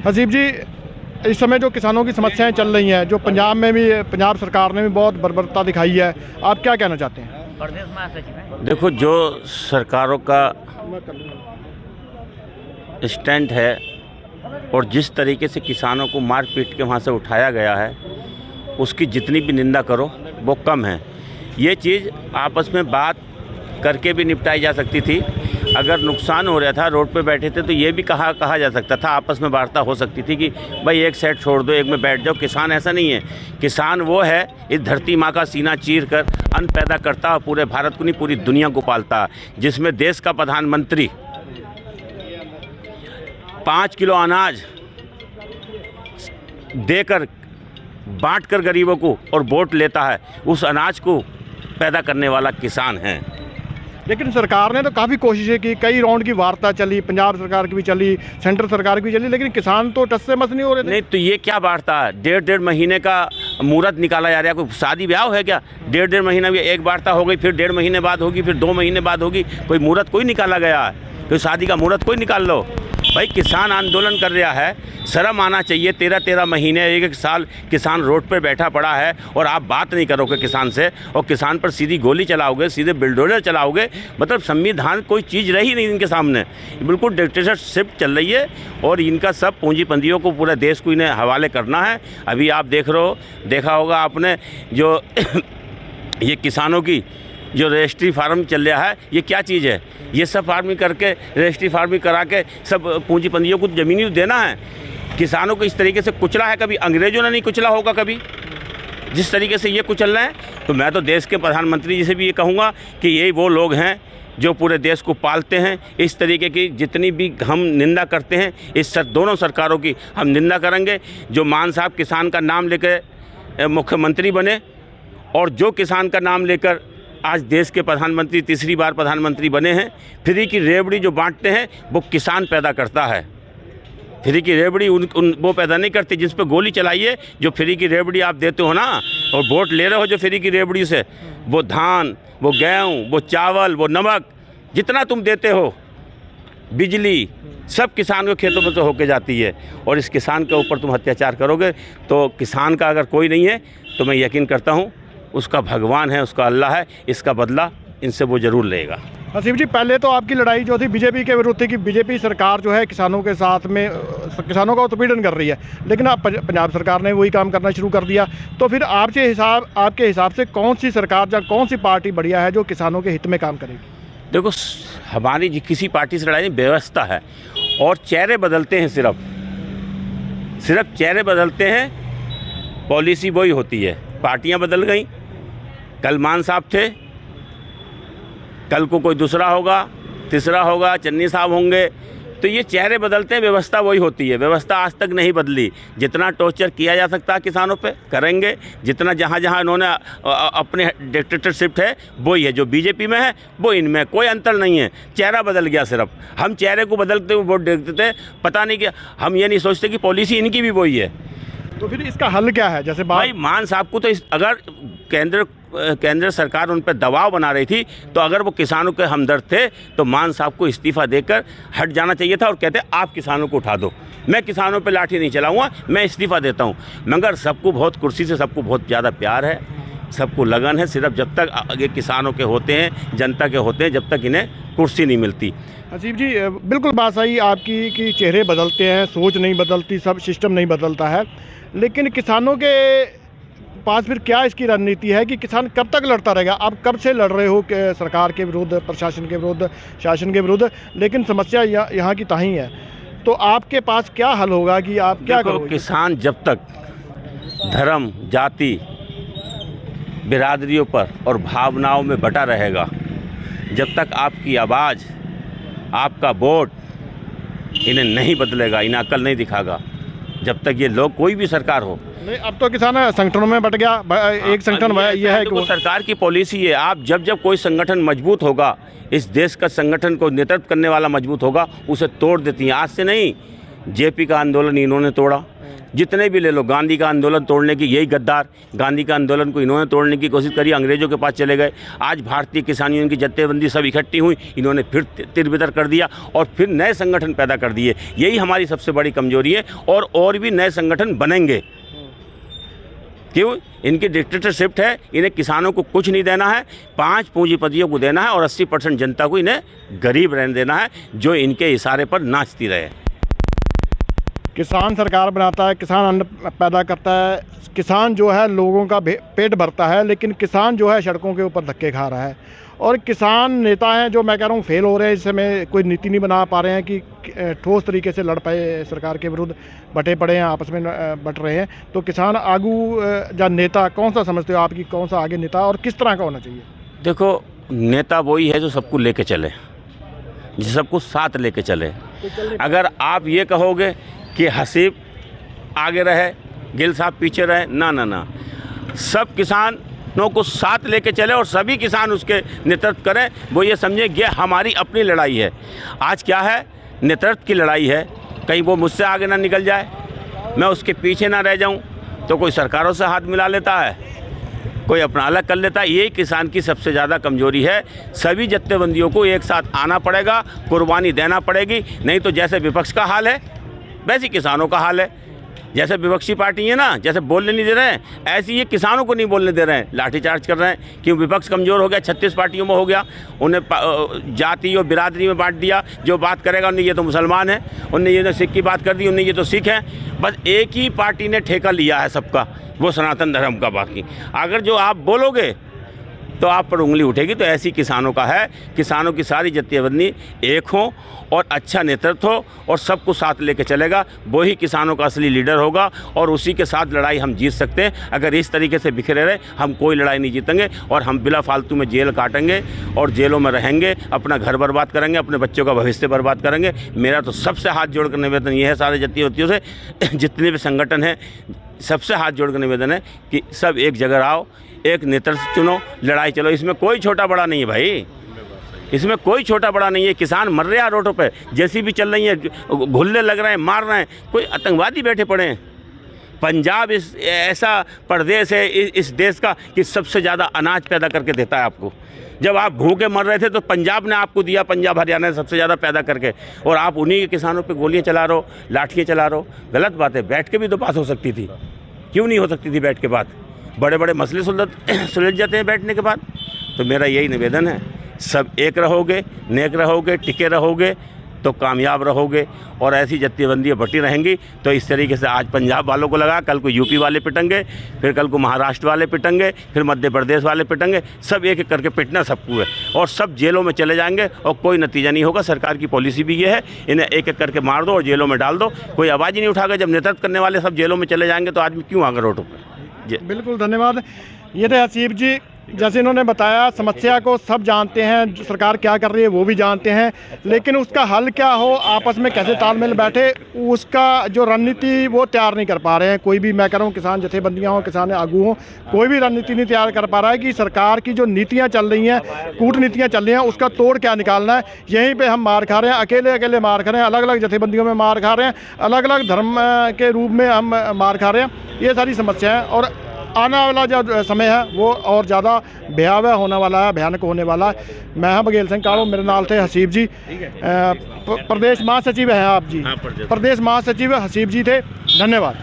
हसीब जी, इस समय जो किसानों की समस्याएं चल रही हैं, जो पंजाब में भी, पंजाब सरकार ने भी बहुत बर्बरता दिखाई है, आप क्या कहना चाहते हैं? देखो, जो सरकारों का स्टैंड है और जिस तरीके से किसानों को मार पीट के वहाँ से उठाया गया है, उसकी जितनी भी निंदा करो वो कम है। ये चीज़ आपस में बात करके भी निपटाई जा सकती थी। अगर नुकसान हो रहा था, रोड पे बैठे थे, तो ये भी कहा जा सकता था, आपस में वार्ता हो सकती थी कि भाई एक साइड छोड़ दो, एक में बैठ जाओ। किसान ऐसा नहीं है। किसान वो है, इस धरती माँ का सीना चीर कर अन्न पैदा करता है, पूरे भारत को नहीं पूरी दुनिया को पालता है, जिसमें देश का प्रधानमंत्री 5 किलो अनाज देकर बांट कर गरीबों को और वोट लेता है, उस अनाज को पैदा करने वाला किसान है। लेकिन सरकार ने तो काफ़ी कोशिशें की, कई राउंड की वार्ता चली, पंजाब सरकार की भी चली, सेंट्रल सरकार की भी चली, लेकिन किसान तो टस से मस नहीं हो रहे थे। नहीं तो ये क्या वार्ता है? 1.5 महीने का मुहूर्त निकाला जा रहा है। कोई शादी ब्याह है क्या? 1.5 महीना भी एक वार्ता हो गई, फिर 1.5 महीने बाद होगी, फिर 2 महीने बाद होगी। कोई मुहूर्त कोई निकाला गया है? तो शादी का मुहूर्त कोई निकाल लो भाई। किसान आंदोलन कर रहा है, शर्म आना चाहिए। 13 महीने, एक साल किसान रोड पर बैठा पड़ा है और आप बात नहीं करोगे किसान से, और किसान पर सीधी गोली चलाओगे, सीधे बिल्डोजर चलाओगे। मतलब संविधान कोई चीज़ रही नहीं इनके सामने। बिल्कुल डिक्टेटरशिप चल रही है और इनका सब पूंजीपतियों को, पूरे देश को इन्हें हवाले करना है। अभी आप देखा होगा आपने जो ये किसानों की जो रजिस्ट्री फार्म चल रहा है, ये क्या चीज़ है? ये सब फार्मिंग करके, रजिस्ट्री फार्मिंग करा के सब पूंजीपतियों को ज़मीन देना है। किसानों को इस तरीके से कुचला है, कभी अंग्रेजों ने नहीं कुचला होगा कभी, जिस तरीके से ये कुचल रहे हैं। तो मैं तो देश के प्रधानमंत्री जी से भी ये कहूँगा कि यही वो लोग हैं जो पूरे देश को पालते हैं। इस तरीके की जितनी भी हम निंदा करते हैं, इस दोनों सरकारों की हम निंदा करेंगे। जो मान साहब किसान का नाम लेकर मुख्यमंत्री बने और जो किसान का नाम लेकर आज देश के प्रधानमंत्री, तीसरी बार प्रधानमंत्री बने हैं, फ्री की रेवड़ी जो बांटते हैं वो किसान पैदा करता है। फ्री की रेवड़ी वो पैदा नहीं करती। जिस पे गोली चलाइए, जो फ्री की रेवड़ी आप देते हो ना, और वोट ले रहे हो जो फ्री की रेवड़ी से, वो धान, वो गेहूँ, वो चावल, वो नमक, जितना तुम देते हो, बिजली, सब किसान के खेतों में से होके जाती है। और इस किसान के ऊपर तुम अत्याचार करोगे तो किसान का अगर कोई नहीं है तो मैं यकीन करता हूँ उसका भगवान है, उसका अल्लाह है। इसका बदला इनसे वो ज़रूर लेगा। हसीब जी, पहले तो आपकी लड़ाई जो थी बीजेपी के विरुद्ध थी कि बीजेपी सरकार जो है किसानों के साथ में, किसानों का उत्पीड़न कर रही है, लेकिन अब पंजाब सरकार ने वही काम करना शुरू कर दिया। तो फिर आपके हिसाब से कौन सी सरकार या कौन सी पार्टी बढ़िया है जो किसानों के हित में काम करेगी? देखो, हमारी किसी पार्टी से लड़ाई नहीं, व्यवस्था है और चेहरे बदलते हैं। सिर्फ चेहरे बदलते हैं, पॉलिसी वही होती है। पार्टियां बदल गई, कल मान साहब थे, कल को कोई दूसरा होगा, तीसरा होगा, चन्नी साहब होंगे। तो ये चेहरे बदलते हैं, व्यवस्था वही होती है। व्यवस्था आज तक नहीं बदली। जितना टॉर्चर किया जा सकता है किसानों पे करेंगे, जितना जहाँ इन्होंने अपने डिक्टेटरशिप है वही है। जो बीजेपी में है वो इनमें कोई अंतर नहीं है। चेहरा बदल गया सिर्फ। हम चेहरे को बदलते हुए वोट देखते थे, पता नहीं कि हम ये नहीं सोचते कि पॉलिसी इनकी भी वही है। तो फिर इसका हल क्या है? जैसे भाई मान साहब को तो अगर केंद्र सरकार उन पर दबाव बना रही थी, तो अगर वो किसानों के हमदर्द थे तो मान साहब को इस्तीफ़ा देकर हट जाना चाहिए था और कहते आप किसानों को उठा दो, मैं किसानों पे लाठी नहीं चलाऊंगा, मैं इस्तीफ़ा देता हूं। मगर सबको बहुत कुर्सी से सबको बहुत ज़्यादा प्यार है, सबको लगन है। सिर्फ जब तक आगे किसानों के होते हैं, जनता के होते हैं, जब तक इन्हें कुर्सी नहीं मिलती। हसीब जी, बिल्कुल बात सही आपकी कि चेहरे बदलते हैं, सोच नहीं बदलती, सब सिस्टम नहीं बदलता है। लेकिन किसानों के पास फिर क्या इसकी रणनीति है कि किसान कब तक लड़ता रहेगा? आप कब से लड़ रहे हो सरकार के विरुद्ध, प्रशासन के विरुद्ध, शासन के विरुद्ध, लेकिन समस्या यहाँ की ताही है। तो आपके पास क्या हल होगा कि आप क्या करोगे? किसान जब तक धर्म, जाति, बिरादरियों पर और भावनाओं में बटा रहेगा, जब तक आपकी आवाज़, आपका वोट इन्हें नहीं बदलेगा, इन्हें अकल नहीं दिखागा, जब तक ये लोग कोई भी सरकार हो। नहीं, अब तो किसान संगठनों में बट गया। एक संगठन ये है कि वो सरकार की पॉलिसी है। आप जब कोई संगठन मजबूत होगा, इस देश का संगठन को नेतृत्व करने वाला मजबूत होगा, उसे तोड़ देती हैं। आज से नहीं, जेपी का आंदोलन इन्होंने तोड़ा, जितने भी ले लो, गांधी का आंदोलन तोड़ने की, यही गद्दार गांधी का आंदोलन को इन्होंने तोड़ने की कोशिश करी, अंग्रेज़ों के पास चले गए। आज भारतीय किसान यूनियन की जत्थेबंदी सब इकट्ठी हुई, इन्होंने फिर तिरबितर कर दिया और फिर नए संगठन पैदा कर दिए। यही हमारी सबसे बड़ी कमजोरी है और भी नए संगठन बनेंगे। क्यों? इनकी डिक्टेटरशिप है, इन्हें किसानों को कुछ नहीं देना है, 5 पूंजीपतियों को देना है और 80% जनता को इन्हें गरीब रहने देना है, जो इनके इशारे पर नाचती रहे। किसान सरकार बनाता है, किसान अन्न पैदा करता है, किसान जो है लोगों का पेट भरता है, लेकिन किसान जो है सड़कों के ऊपर धक्के खा रहा है। और किसान नेता हैं जो मैं कह रहा हूँ फेल हो रहे हैं, इस समय कोई नीति नहीं बना पा रहे हैं कि ठोस तरीके से लड़ पाए सरकार के विरुद्ध, बटे पड़े हैं, आपस में बट रहे हैं। तो किसान आगू या नेता कौन सा समझते हो आपकी, कौन सा आगे नेता और किस तरह का होना चाहिए? देखो, नेता वही है जो सबको लेके चले, जो सबको साथ लेके चले। अगर आप ये कहोगे कि हसीब आगे रहे, गिल साहब पीछे रहे, ना ना ना, सब किसानों को साथ लेके चले और सभी किसान उसके नेतृत्व करें। वो ये समझे ये हमारी अपनी लड़ाई है। आज क्या है, नेतृत्व की लड़ाई है। कहीं वो मुझसे आगे ना निकल जाए, मैं उसके पीछे ना रह जाऊं, तो कोई सरकारों से हाथ मिला लेता है, कोई अपना अलग कर लेता है। यही किसान की सबसे ज़्यादा कमजोरी है। सभी जत्थेबंदियों को एक साथ आना पड़ेगा, कुर्बानी देना पड़ेगी, नहीं तो जैसे विपक्ष का हाल है वैसे किसानों का हाल है। जैसे विपक्षी पार्टी है ना, जैसे बोलने नहीं दे रहे हैं, ऐसे ये किसानों को नहीं बोलने दे रहे हैं, लाठीचार्ज कर रहे हैं। क्यों? विपक्ष कमज़ोर हो गया, 36 पार्टियों में हो गया, उन्हें जाति और बिरादरी में बांट दिया। जो बात करेगा उन्हें ये तो मुसलमान है, उन्हें ये तो सिख की बात कर दी, उन्हें ये तो सिख है। बस एक ही पार्टी ने ठेका लिया है सबका, वो सनातन धर्म का। बाकी अगर जो आप बोलोगे तो आप पर उंगली उठेगी। तो ऐसी किसानों का है, किसानों की सारी जत्थेबंदी एक हो और अच्छा नेतृत्व हो और सबको साथ लेके चलेगा, वही किसानों का असली लीडर होगा और उसी के साथ लड़ाई हम जीत सकते हैं। अगर इस तरीके से बिखरे रहे, हम कोई लड़ाई नहीं जीतेंगे और हम बिला फालतू में जेल काटेंगे और जेलों में रहेंगे, अपना घर बर्बाद करेंगे, अपने बच्चों का भविष्य बर्बाद करेंगे। मेरा तो सबसे हाथ जोड़ कर निवेदन ये है सारे जत्थेबंदियों से, जितने भी संगठन हैं, सबसे हाथ जोड़ कर निवेदन है कि सब एक जगह आओ, एक नेतृत्व चुनो, लड़ाई चलो। इसमें कोई छोटा बड़ा नहीं है भाई, इसमें कोई छोटा बड़ा नहीं है। किसान मर रहे हैं रोडों पे, जैसी भी चल रही है, घुल्ले लग रहे हैं, मार रहे हैं, कोई आतंकवादी बैठे पड़े हैं। पंजाब ऐसा प्रदेश है इस देश का कि सबसे ज़्यादा अनाज पैदा करके देता है आपको। जब आप भूखे मर रहे थे तो पंजाब ने आपको दिया, पंजाब हरियाणा ने सबसे ज़्यादा पैदा करके, और आप उन्हीं के किसानों पे गोलियां चला रहे हो, लाठियाँ चला रहे हो। गलत बात है। बैठ के भी तो बात हो सकती थी, क्यों नहीं हो सकती थी बैठ के बात? बड़े बड़े मसले सुलझ जाते हैं बैठने के बाद। तो मेरा यही निवेदन है, सब एक रहोगे, नेक रहोगे, टिके रहोगे तो कामयाब रहोगे। और ऐसी जत्थेबंदियाँ बटी रहेंगी तो इस तरीके से आज पंजाब वालों को लगा, कल को यूपी वाले पिटेंगे, फिर कल को महाराष्ट्र वाले पिटेंगे, फिर मध्य प्रदेश वाले पिटेंगे, सब एक एक करके पिटना सबको है और सब जेलों में चले जाएंगे और कोई नतीजा नहीं होगा। सरकार की पॉलिसी भी ये है, इन्हें एक एक करके मार दो और जेलों में डाल दो, कोई आवाज़ ही नहीं उठाएगा। जब नेतृत्व करने वाले सब जेलों में चले जाएंगे तो आदमी क्यों आगे रोडों पर? बिल्कुल, धन्यवाद। ये थे हसीब जी, जैसे इन्होंने बताया, समस्या को सब जानते हैं, सरकार क्या कर रही है वो भी जानते हैं, लेकिन उसका हल क्या हो, आपस में कैसे तालमेल बैठे, उसका जो रणनीति वो तैयार नहीं कर पा रहे हैं। कोई भी, मैं कह रहा हूँ, किसान जत्थेबंदियाँ हों, किसान आगू हों, कोई भी रणनीति नहीं तैयार कर पा रहा है कि सरकार की जो नीतियाँ चल रही हैं, कूटनीतियाँ चल रही हैं, उसका तोड़ क्या निकालना है। यहीं पर हम मार खा रहे हैं, अकेले अकेले मार खा रहे हैं, अलग अलग जत्थेबंदियों में मार खा रहे हैं, अलग अलग धर्म के रूप में हम मार खा रहे हैं। ये सारी समस्या है और आने वाला जो समय है वो और ज़्यादा भयावह होने वाला है, भयानक होने वाला है। मैं हाँ बघेल सिंह काड़ो, मेरे नाल थे हसीब जी, प्रदेश महासचिव हैं आप जी, प्रदेश महासचिव हसीब जी थे। धन्यवाद।